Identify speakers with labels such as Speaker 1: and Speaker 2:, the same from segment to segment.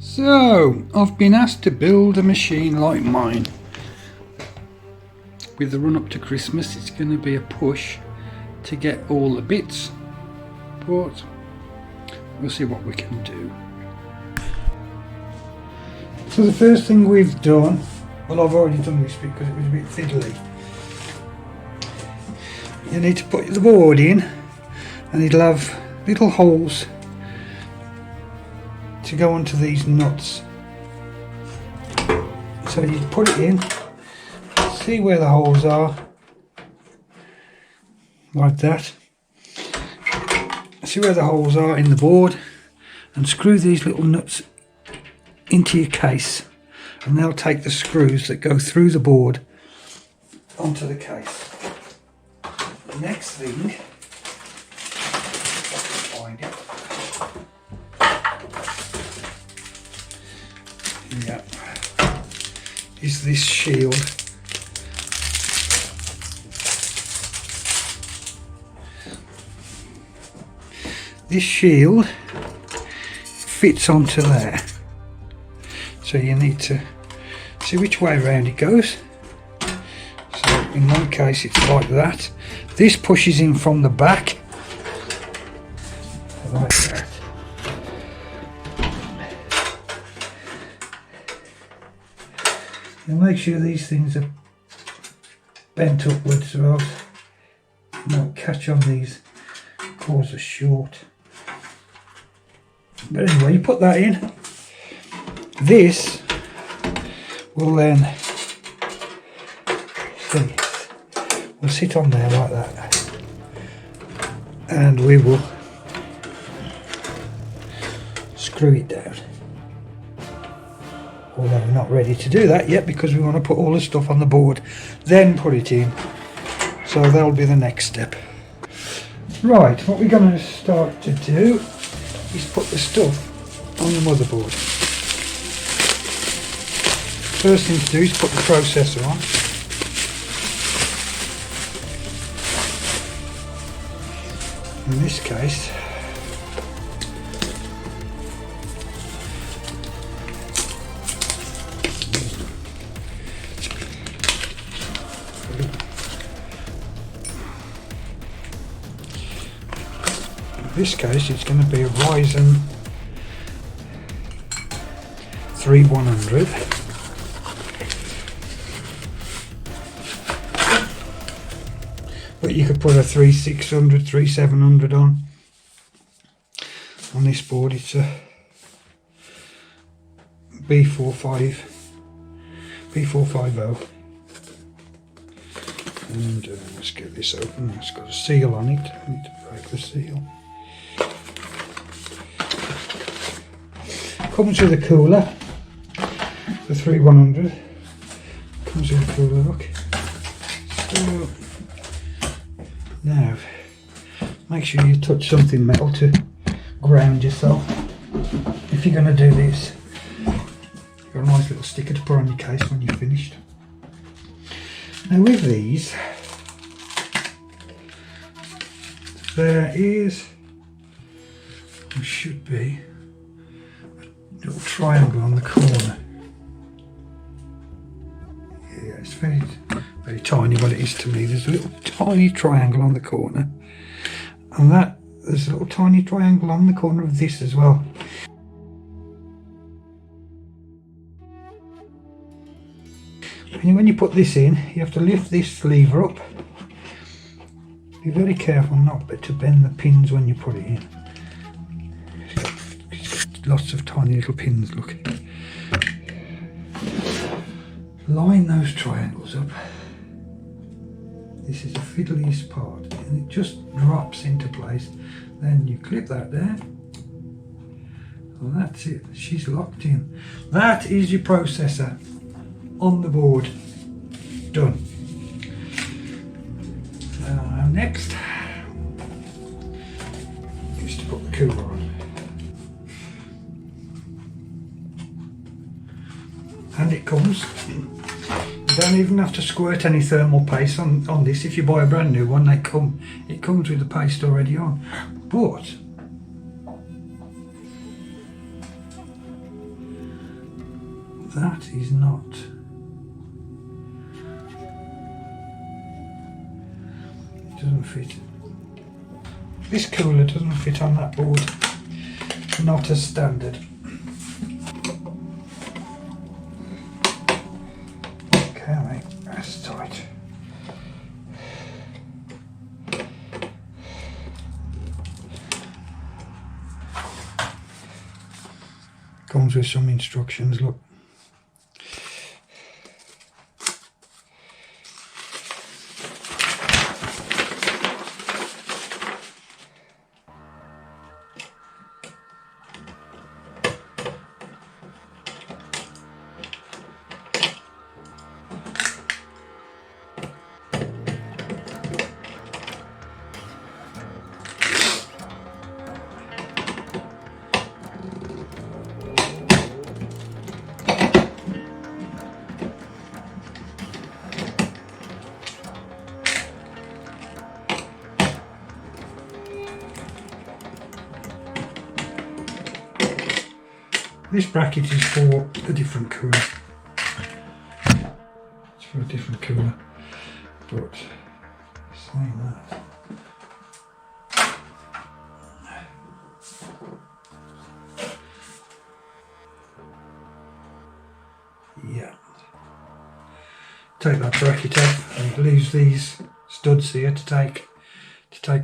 Speaker 1: So, I've been asked to build a machine like mine. With the run up to Christmas, it's going to be a push to get all the bits, but we'll see what we can do. So the first thing we've done, well, I've already done this because it was a bit fiddly. You need to put the board in and it'll have little holes to go onto these nuts. So you put it in, see where the holes are, like that. See where the holes are in the board and screw these little nuts into your case, and they'll take the screws that go through the board onto the case. The next thing, find it. Yeah, is this shield. This shield fits onto there, so you need to see which way around it goes. So in my case it's like that. This pushes in from the back, like that. And make sure these things are bent upwards so else you might catch on these, cause a short. But anyway, you put that in. This will then will sit on there like that, and we will screw it down. Although we're not ready to do that yet because we want to put all the stuff on the board, then put it in. So that'll be the next step. Right, what we're going to start to do is put the stuff on the motherboard. First thing to do is put the processor on. In this case, it's going to be a ryzen 3100. But you could put a 3600, 3700 on this board. It's a B450. And let's get this open. It's got a seal on it. I need to break the seal. Comes with a cooler, the 3100. Comes with a cooler, look. So now, make sure you touch something metal to ground yourself. If you're going to do this, you've got a nice little sticker to put on your case when you're finished. Now with these, there should be a little triangle on the corner. Yeah, it's very tiny, but it is to me. There's a little tiny triangle on the corner, and there's a little tiny triangle on the corner of this as well. And when you put this in, you have to lift this lever up. Be very careful not to bend the pins when you put it in. It's got lots of tiny little pins, look. Line those triangles up. This is the fiddliest part, and it just drops into place. Then you clip that down, and that's it. She's locked in. That is your processor on the board. Done. Next is to put the cooler on. And it comes. You don't even have to squirt any thermal paste on this. If you buy a brand new one, it comes with the paste already on. But that is not. It doesn't fit. This cooler doesn't fit on that board. Not as standard. Okay, that's tight. Comes with some instructions, look. This bracket is for a different cooler. It's for a different cooler, but saying that. Yeah. Take that bracket off and it leaves these studs here to take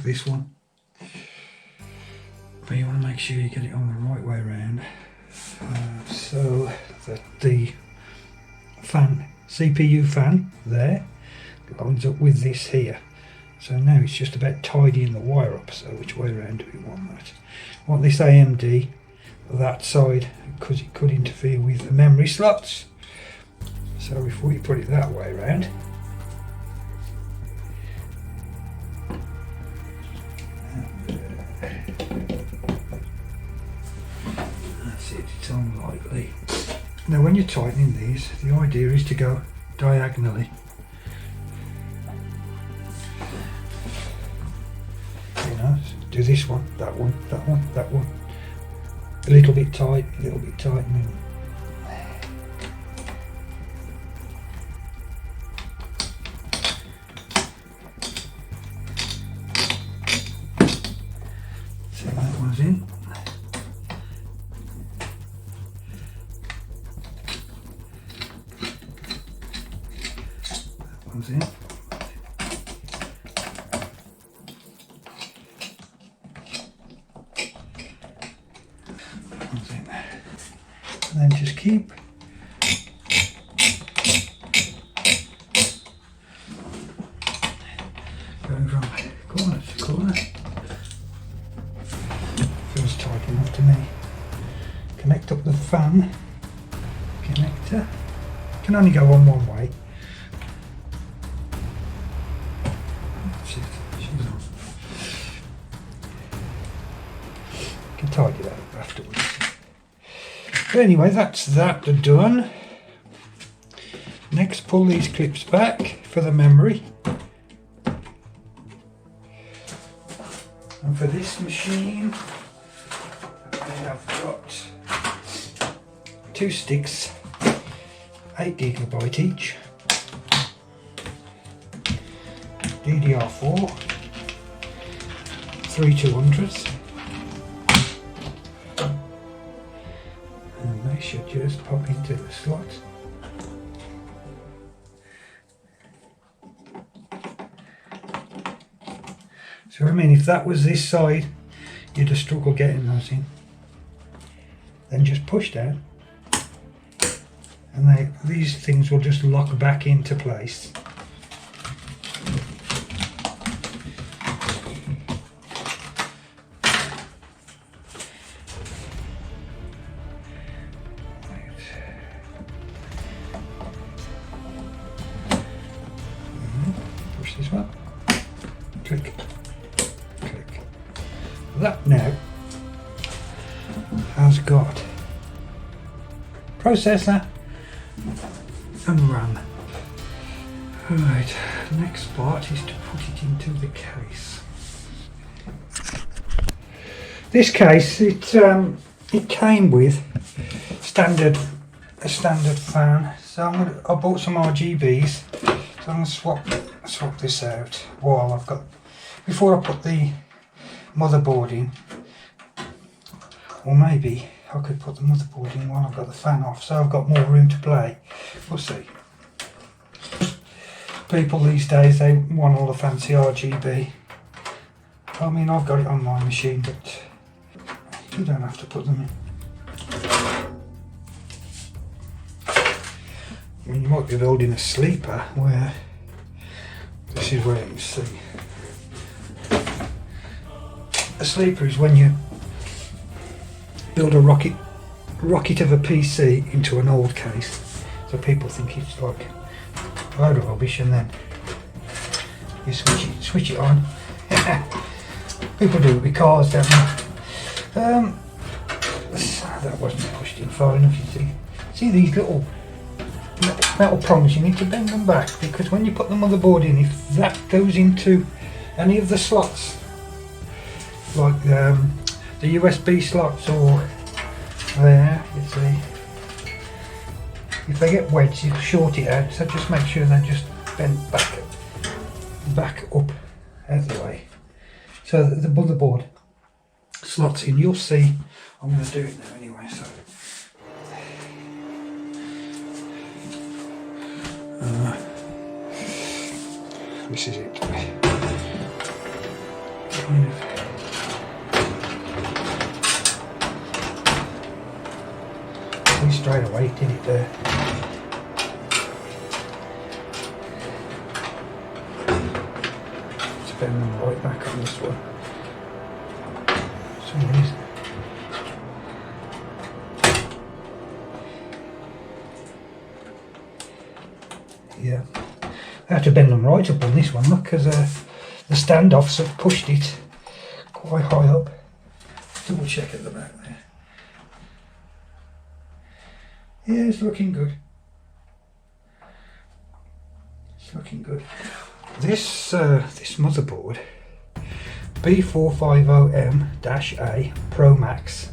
Speaker 1: this one. But you want to make sure you get it on the right way around. So that the fan, CPU fan there, lines up with this here. So now it's just about tidying the wire up. So which way around do we want that? We want this AMD that side because it could interfere with the memory slots. So if we put it that way around, it's unlikely. Now when you're tightening these, the idea is to go diagonally. You know, do this one, that one, that one, that one. A little bit tight, a little bit tightening. So that one's in. In. That one's in. And then just keep going from corner to corner. Feels tight enough to me. Connect up the fan connector. Can only go on one way. Can tidy that up afterwards. But anyway, that's that done. Next, pull these clips back for the memory. And for this machine, I have got 2 sticks, 8GB each, DDR4, 3 200s. They should just pop into the slot. So I mean, if that was this side, you'd have struggled getting those in. Then just push down, and these things will just lock back into place. This one, click, click. That now has got processor and RAM. Right, next part is to put it into the case. This case, it came with standard a standard fan. So I bought some RGBs. So I'm going to swap this out while I've got, before I put the motherboard in. Or maybe I could put the motherboard in while I've got the fan off, so I've got more room to play. We'll see. People these days, they want all the fancy RGB. I mean, I've got it on my machine, but you don't have to put them in. I mean, you might be building a sleeper where this is where you see. A sleeper is when you build a rocket of a PC into an old case, so people think it's like a load of rubbish, and then you switch it on. People do it with cars, don't they? That wasn't pushed in far enough, you see these little metal prongs, you need to bend them back, because when you put the motherboard in, if that goes into any of the slots, like the USB slots or there, you see, if they get wedged, you'll short it out, so just make sure they're just bent back up out of the way, so that the motherboard slots in. You'll see, I'm going to do it now anyway, so this is it. See, straight away it did it there. Let's bend them right back on this one. For some reason. Yeah, I have to bend them right up on this one, look, because the standoffs have pushed it quite high up. Double check at the back there. Yeah, it's looking good. It's looking good. This motherboard, B450M-A Pro Max.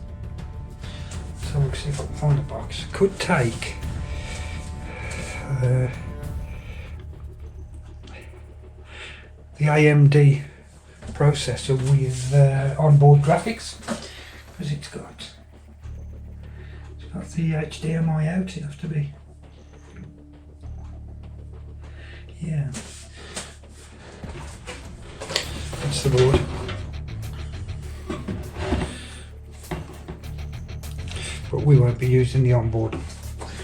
Speaker 1: So we'll see if I can find the box. Could take the AMD processor with onboard graphics, because it's got the HDMI out. It has to be, yeah. That's the board. But we won't be using the onboard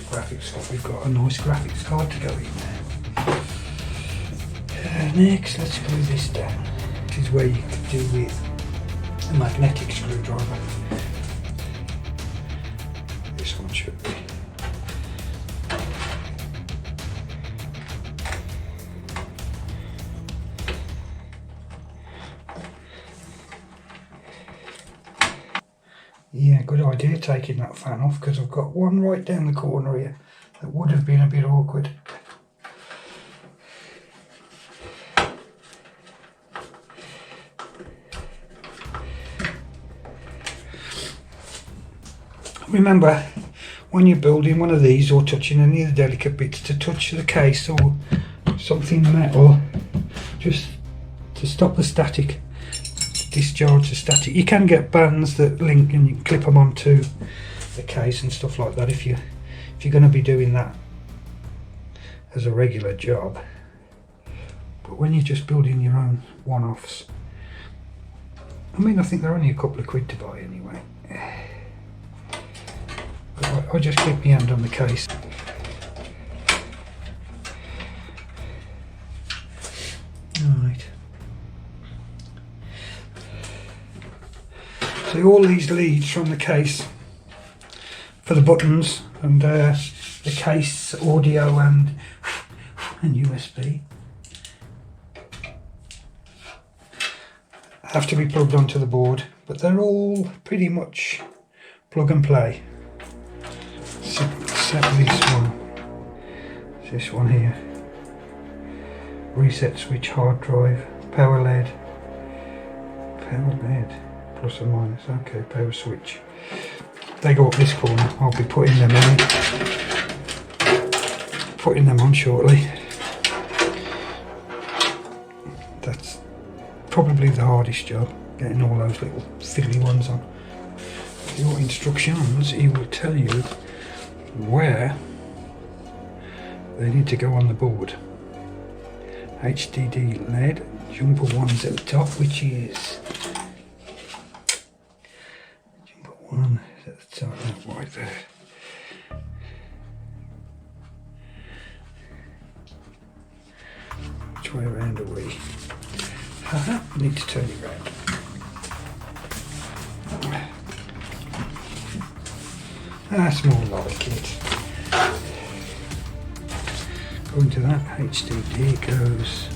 Speaker 1: graphics card. We've got a nice graphics card to go in there. Next, let's glue this down. This is where you could do with a magnetic screwdriver. This one should be. Yeah, good idea taking that fan off, because I've got one right down the corner here that would have been a bit awkward. Remember, when you're building one of these or touching any of the delicate bits, to touch the case or something metal, just to stop the static, discharge the static. You can get bands that link and you can clip them onto the case and stuff like that if you're going to be doing that as a regular job. But when you're just building your own one-offs, I mean, I think they're only a couple of quid to buy anyway. I'll just keep my hand on the case. Right. So all these leads from the case for the buttons and the case audio and USB have to be plugged onto the board, but they're all pretty much plug and play. Except this one here, reset switch, hard drive, power LED plus or minus, okay, power switch, they go up this corner. I'll be putting them in. putting them on shortly. That's probably the hardest job, getting all those little fiddly ones on. Your instructions, he will tell you where they need to go on the board. HDD LED, jumper 1's at the top, which is jumper 1 is at the top, right there. Which way around are we? Haha, need to turn it round. That's more like it. Going to that HDD goes.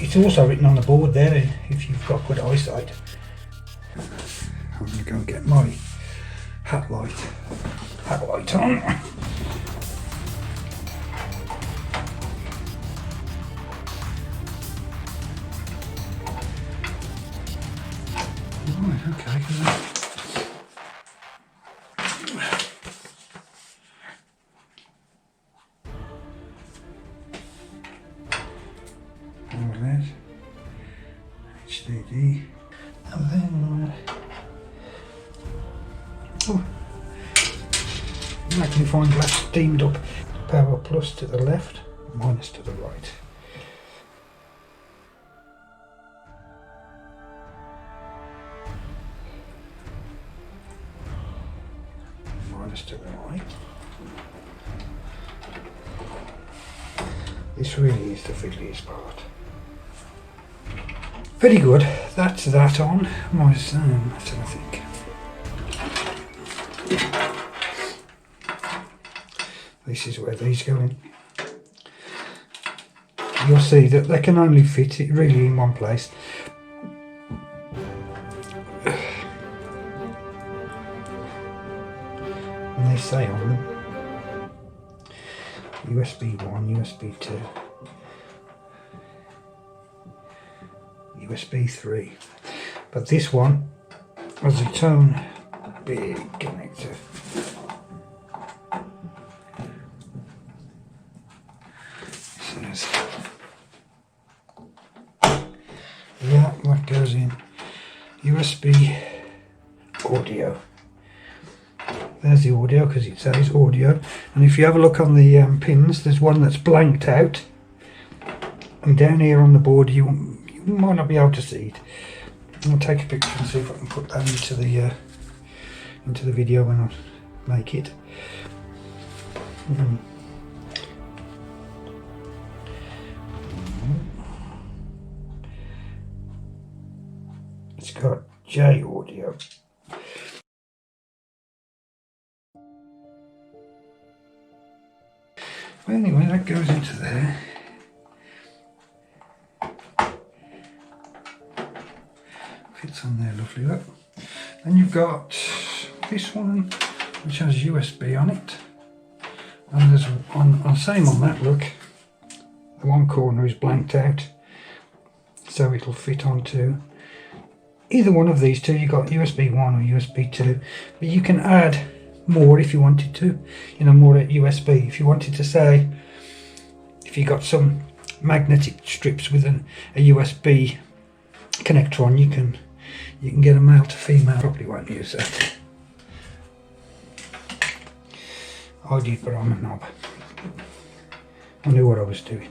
Speaker 1: It's also written on the board there if you've got good eyesight. I'm going to go and get my hat light on. Right, okay. OLED, HDD, and then magnifying glass steamed up. Power plus to the left, minus to the right. Minus to the right. This really is the fiddliest part. Very good, that's that on. Let's have a think. This is where these go in. You'll see that they can only fit it really in one place. And they say on them USB 1, USB 2, USB 3. But this one has its own big connector. Yeah, that goes in USB audio. There's the audio because it says audio, and if you have a look on the pins, there's one that's blanked out, and down here on the board you might not be able to see it. I'll take a picture and see if I can put that into the video when I make it. It's got J audio. Well, anyway, that goes into there. Fits on there lovely, look. Then you've got this one, which has USB on it. And there's same on that, look. The one corner is blanked out, so it'll fit onto either one of these two. You've got USB 1 or USB 2, but you can add more if you wanted to, more at USB. If you wanted to say, if you got some magnetic strips with a USB connector on, you can get a male to female. Probably won't use that. I did, but I'm a knob. I knew what I was doing.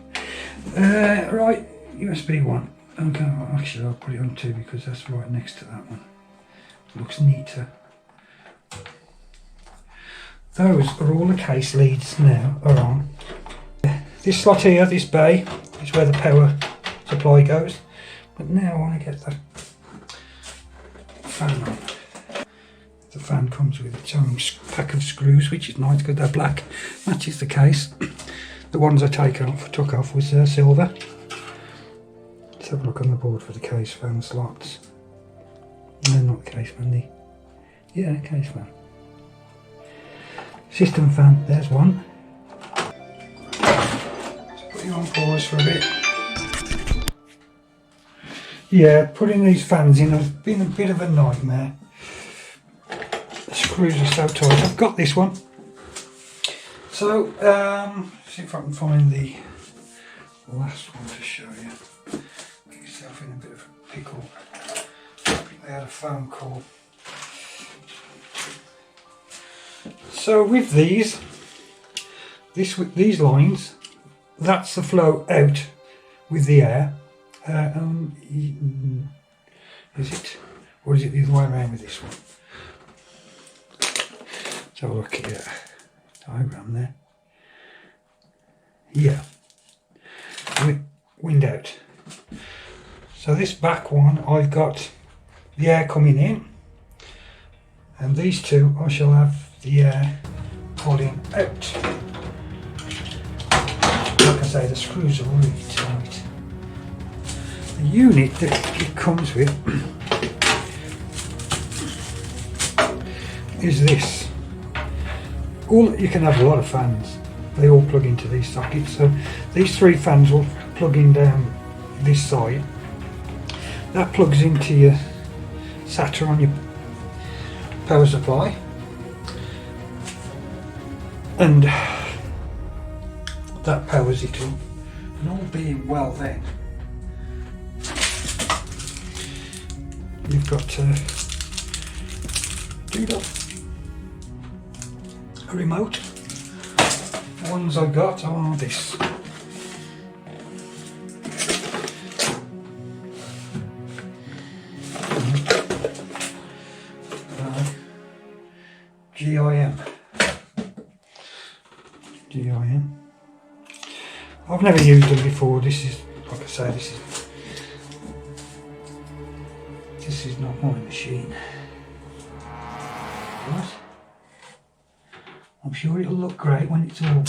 Speaker 1: Right, USB 1. Okay, actually I'll put it on 2 because that's right next to that one. Looks neater. Those are all the case leads now are on. This slot here, this bay, is where the power supply goes. But now I want to get the fan on. The fan comes with its own pack of screws, which is nice because they're black. Matches the case. The ones I took off was silver. Let's have a look on the board for the case fan slots. No, not the case fan, yeah, case fan. System fan, there's one. Let's put you on pause for a bit. Yeah, putting these fans in has been a bit of a nightmare. the screws are so tight. I've got this one. So, see if I can find the last one to show you. Get yourself in a bit of a pickle. They had a phone call. So with these lines, that's the flow out with the air. Is it? Or is it the other way around with this one? Let's have a look at the diagram there. Yeah. Wind out. So this back one, I've got the air coming in, and these two I shall have the air pulling out. Like I say, the screws are really tight. The unit that it comes with is this. You can have a lot of fans. They all plug into these sockets. So these 3 fans will plug in down this side. That plugs into your SATA on your power supply, and that powers it up. And all being well, then you've got to do a remote. The ones I got are this. GIM. I've never used them before. This is, like I say, this is not my machine. But I'm sure it'll look great when it's all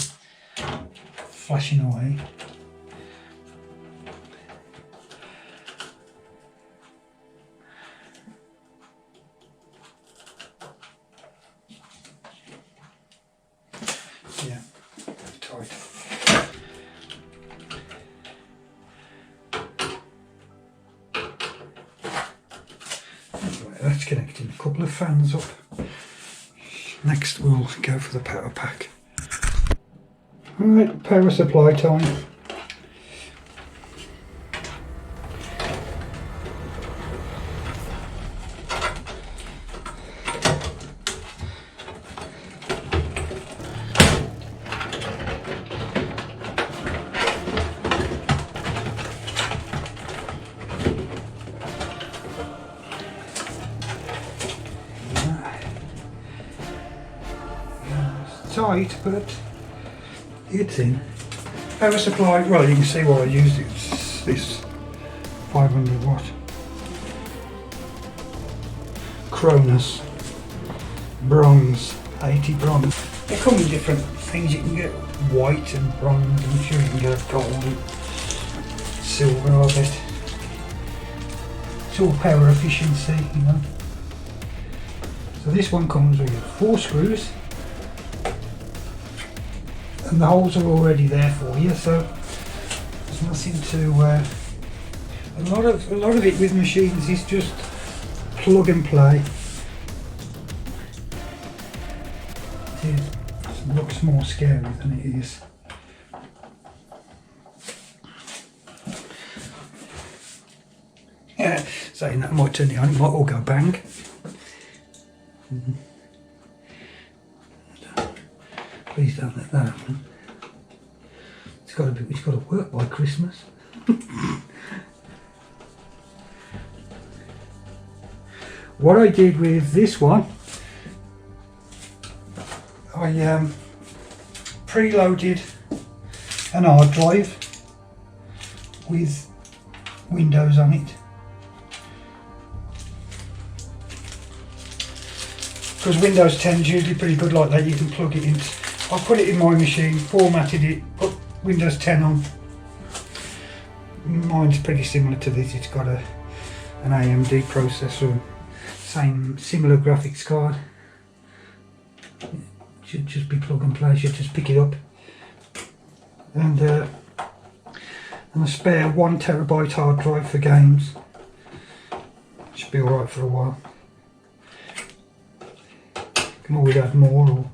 Speaker 1: flashing away. Yeah, tight. Right, that's connecting a couple of fans up. Next we'll go for the power pack. Alright, power supply time. Tight, but it's in. Power supply, well, you can see what I used. It's this 500 watt Cronus bronze, 80 bronze. They come in different things. You can get white and bronze. I'm sure you can get gold and silver of it. It's all power efficiency, you know. So this one comes with 4 screws. And the holes are already there for you, so there's nothing to. A lot of it with machines is just plug and play. It looks more scary than it is. Yeah, saying that might turn it on, it might all go bang. Please don't let that happen. It's got to work by Christmas. What I did with this one, I preloaded an hard drive with Windows on it. Because Windows 10 is usually pretty good like that, you can plug it in. I put it in my machine, formatted it, put Windows 10 on. Mine's pretty similar to this, it's got an AMD processor, similar graphics card. Should just be plug and play, should just pick it up. And a spare 1 terabyte hard drive for games. Should be alright for a while. can always add more or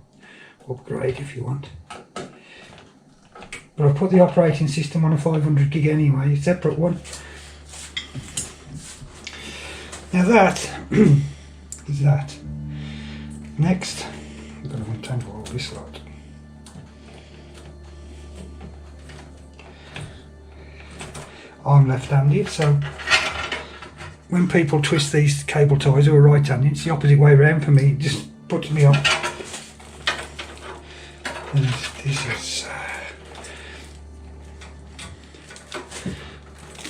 Speaker 1: upgrade if you want. But I put the operating system on a 500 gig anyway, a separate one. Now that is that. Next, I'm going to untangle all this lot. I'm left-handed, so when people twist these cable ties who are right-handed, it's the opposite way around for me. It just puts me off. And this is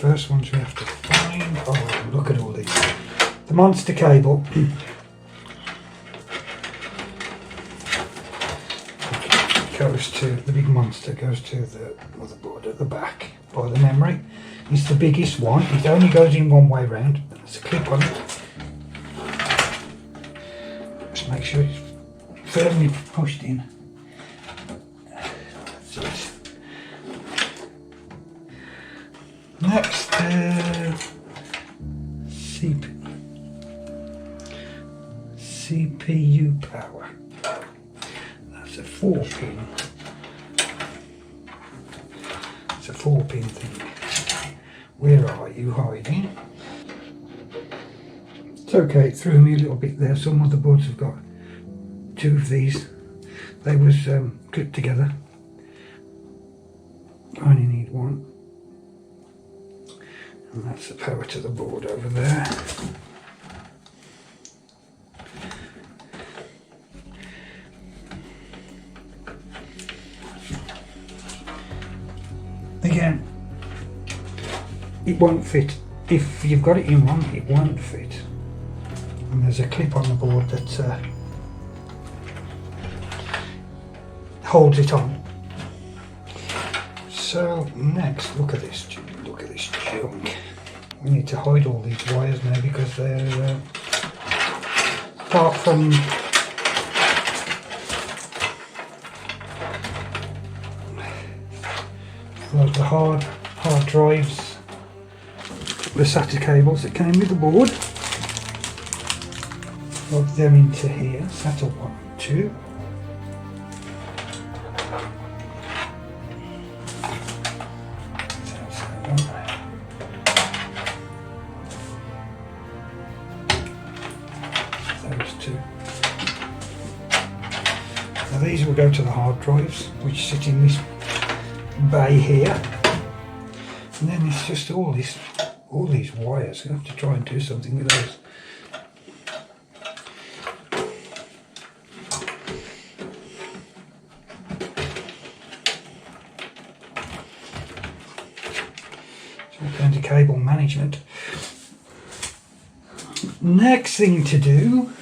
Speaker 1: first ones we have to find. Oh, look at all these. The monster cable goes to the big monster, goes to the motherboard at the back by the memory. It's the biggest one. It only goes in one way round. There's a clip on it. Just make sure it's firmly pushed in. That's it. Next, CPU power. That's a 4-pin. It's a 4-pin thing. Where are you hiding? It's okay, it threw me a little bit there. Some motherboards have got 2 of these. They was clipped together. I only need 1. And that's the power to the board over there. Again, it won't fit. If you've got it in wrong, it won't fit. And there's a clip on the board that holds it on. So next, look at this junk. We need to hide all these wires now because they're apart from the hard drives, the SATA cables that came with the board. Plug them into here, SATA 1 and 2. Those 2. Now these will go to the hard drives, which sit in this bay here. And then it's just all these wires. I have to try and do something with those. So we're going to cable management. Next thing to do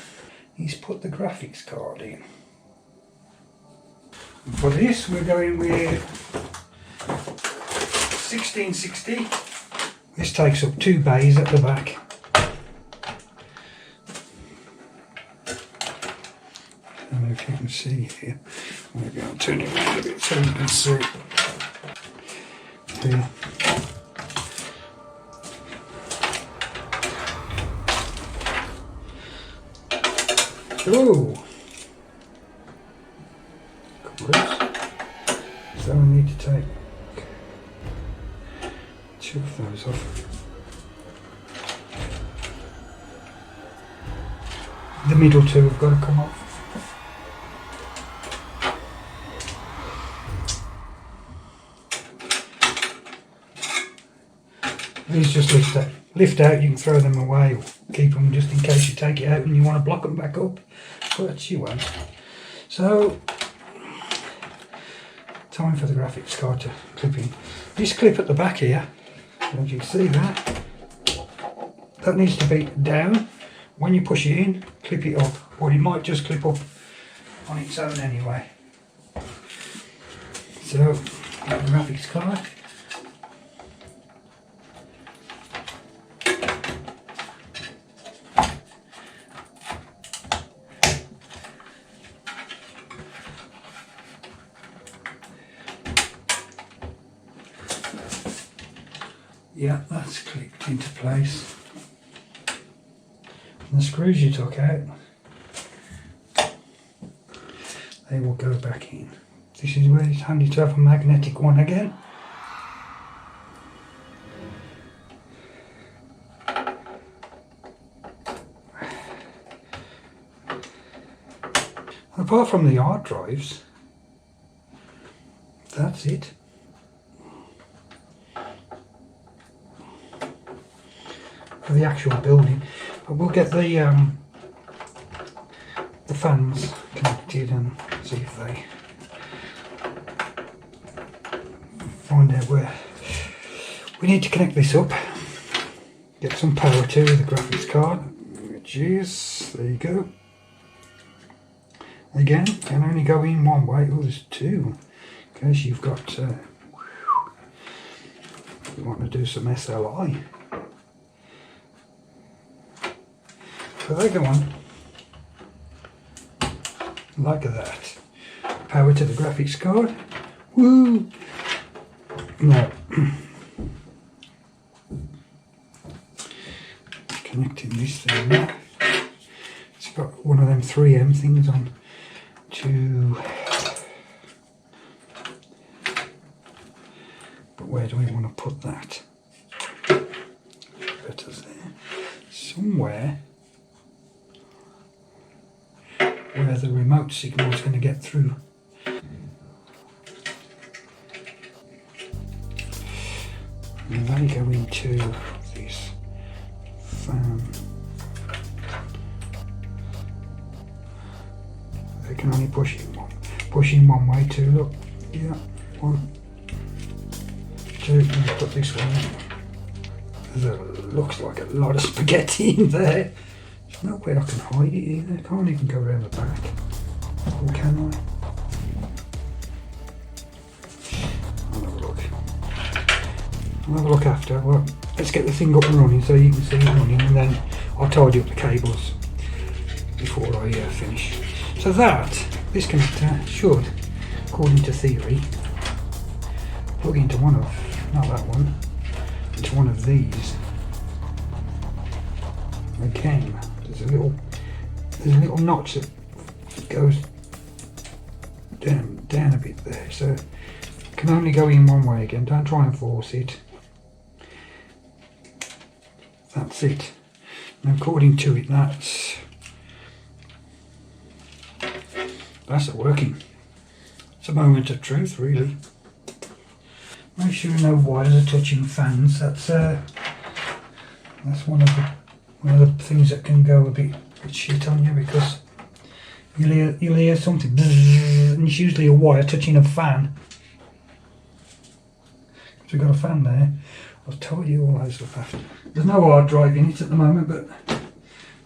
Speaker 1: is put the graphics card in. And for this we're going with 1660. This takes up 2 bays at the back. I don't know if you can see here. Maybe I'll turn it around a bit so you can see. Here. Oh! So I need to take 2 of those off. The middle 2 have got to come off. These just lift out, you can throw them away or keep them just in case you take it out and you want to block them back up, but you won't. So, time for the graphics card to clip in. This clip at the back here, as you can see that needs to be down. When you push it in, clip it up, or it might just clip up on its own anyway. So, the graphics card. Yeah, that's clicked into place. And the screws you took out, they will go back in. This is where it's handy to have a magnetic one again. Apart from the hard drives, that's it. For the actual building, but we'll get the fans connected and see if they find out where we need to connect this up. Get some power to the graphics card, which is, there you go. Again, can only go in one way. Oh, there's two. In case you've got, you want to do some SLI. So they go on like that. Power to the graphics card. Woo! No. Connecting this thing now. It's got one of them 3M things on to. But where do we want to put that? Better there. Somewhere where the remote signal is going to get through. And they go into this fan. They can only push in one way too. Look, yeah, 1, 2. Let's put this one in. There looks like a lot of spaghetti in there. There's nowhere I can hide it either. I can't even go around the back. Or can I? I'll have a look. I'll have a look after. Well, let's get the thing up and running so you can see it running, and then I'll tidy up the cables before I finish. So this connector should, according to theory, plug into one of, not that one, into one of these. Again, there's a little notch that goes down a bit there, so it can only go in one way again. Don't try and force it. That's it. And according to it, that's it working. It's a moment of truth, really. Make sure no wires are touching fans. That's one of the things that can go a bit shit on you, because you'll hear something bzzz, and it's usually a wire touching a fan. So we've got a fan there. I'll tell you all those stuff after. There's no hard drive in it at the moment, but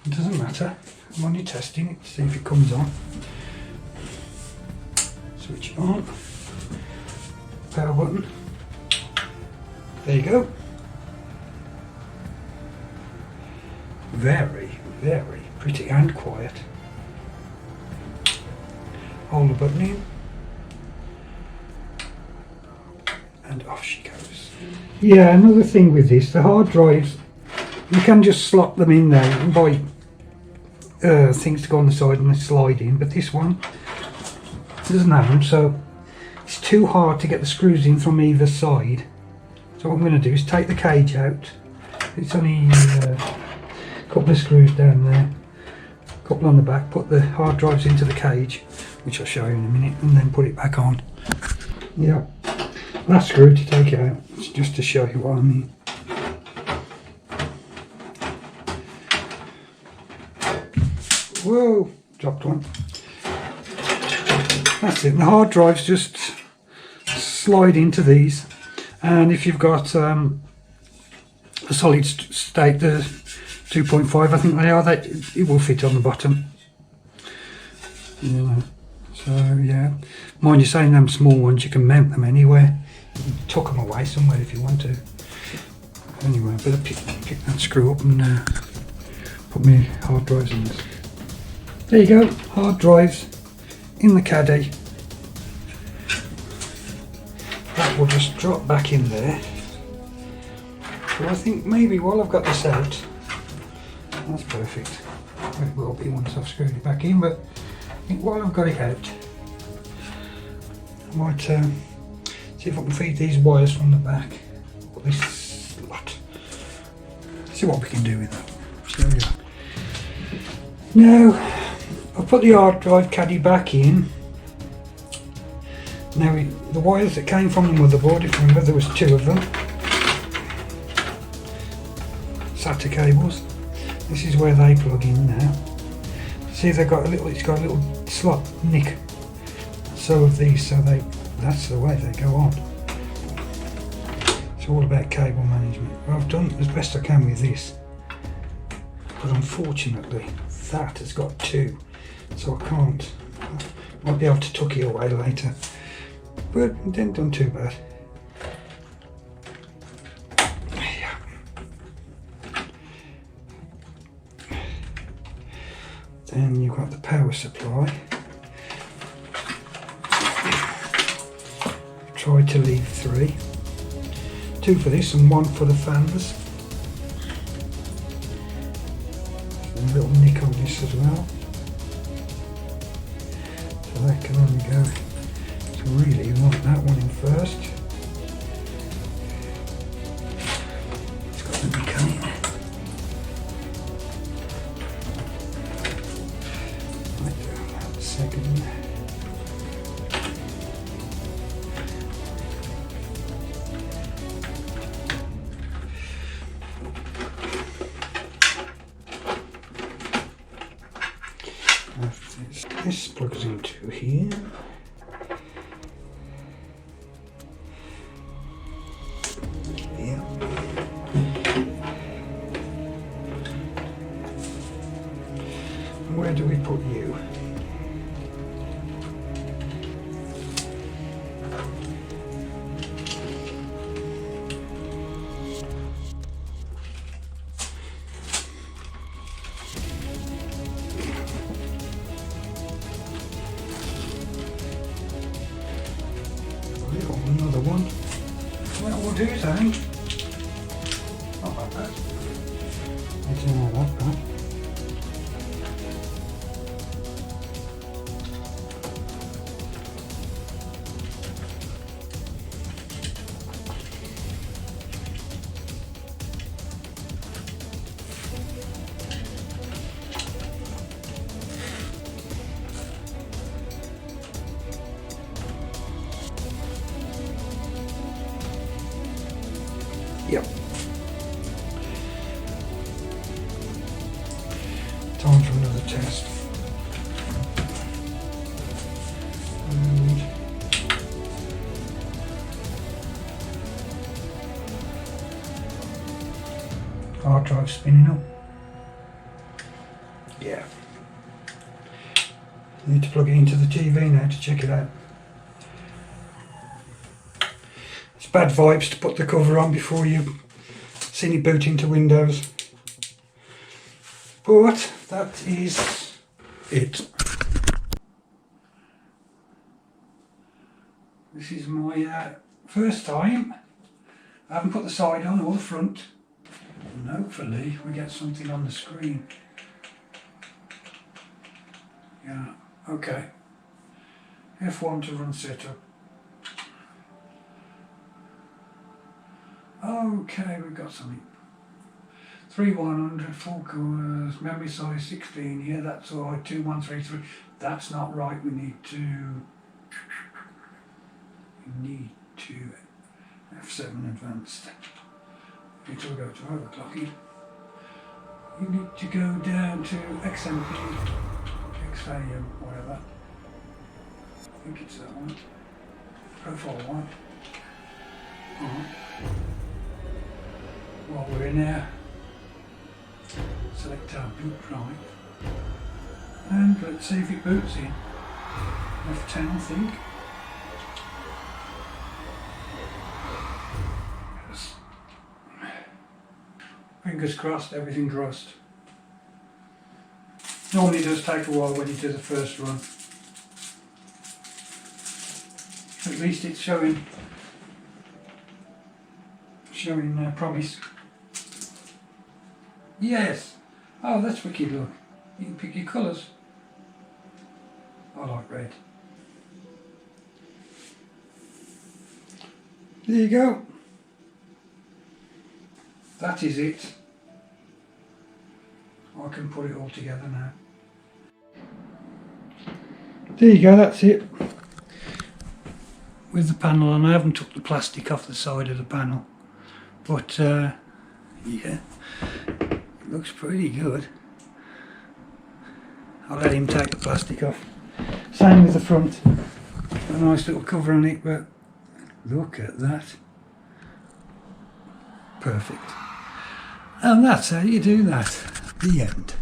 Speaker 1: it doesn't matter. I'm only testing it to see if it comes on. Switch it on. Power button. There you go. Very, very pretty and quiet. Hold the button in. And off she goes. Yeah, another thing with this, the hard drives, you can just slot them in there and buy things to go on the side and they slide in, but this one doesn't have them, so it's too hard to get the screws in from either side. So what I'm going to do is take the cage out. It's only a couple of screws down there, a couple on the back, put the hard drives into the cage, which I'll show you in a minute, and then put it back on. Yeah, last screw to take it out, it's just to show you what I mean. Whoa, dropped one. That's it, the hard drives just slide into these, and if you've got a solid state, the 2.5 I think they are, it will fit on the bottom. Yeah. So yeah, mind you, saying them small ones, you can mount them anywhere. You can tuck them away somewhere if you want to. Anyway, better pick that screw up and put my hard drives in this. There you go, hard drives in the caddy. That will just drop back in there. So I think maybe while I've got this out, that's perfect. It will be once I've screwed it back in, but I think while I've got it out, I might see if I can feed these wires from the back. This slot. See what we can do with that. So, yeah. Now, I've put the hard drive caddy back in. Now, the wires that came from the motherboard, if you remember, there was 2 of them. SATA cables. This is where they plug in now. See, they've got a little. It's got a little slot nick. So of these, so that's the way they go on. It's all about cable management. Well, I've done as best I can with this, but unfortunately, that has got 2, so I can't. Might be able to tuck it away later, but it didn't done too bad. Then you've got the power supply. Try to leave 3. 2 for this and 1 for the fans. A little nick on this as well. So that can only go. So really you want that one in first. It's got the nick on it. Second. This plugs into here. Yeah. Where do we put you? Another one. That will do, then. Not that bad. It's not that bad. Yep. Time for another test. And hard drive spinning up. Yeah. Need to plug it into the TV now to check it out. Bad vibes to put the cover on before you see it boot into Windows. But that is it. This is my first time. I haven't put the side on or the front. And hopefully we get something on the screen. Yeah, okay. F1 to run setup. Okay, we've got something. 3100, 4 cores, memory size 16, yeah, that's all right, 2133. That's not right, we need to F7 advanced. You need to go to overclocking. You need to go down to XMP, XAM, whatever. I think it's that one. Profile 1. Alright. While we're in there, select our boot drive and let's see if it boots in. F10 I think. Yes. Fingers crossed everything's rust. Normally it does take a while when you do the first run. At least it's showing promise. Yes. Oh, that's wicked, look. You can pick your colours. I like red. There you go. That is it. I can put it all together now. There you go, that's it. With the panel on, I haven't took the plastic off the side of the panel. But yeah, it looks pretty good. I'll let him take the plastic off. Same with the front. A nice little cover on it, but look at that. Perfect. And that's how you do that. The end.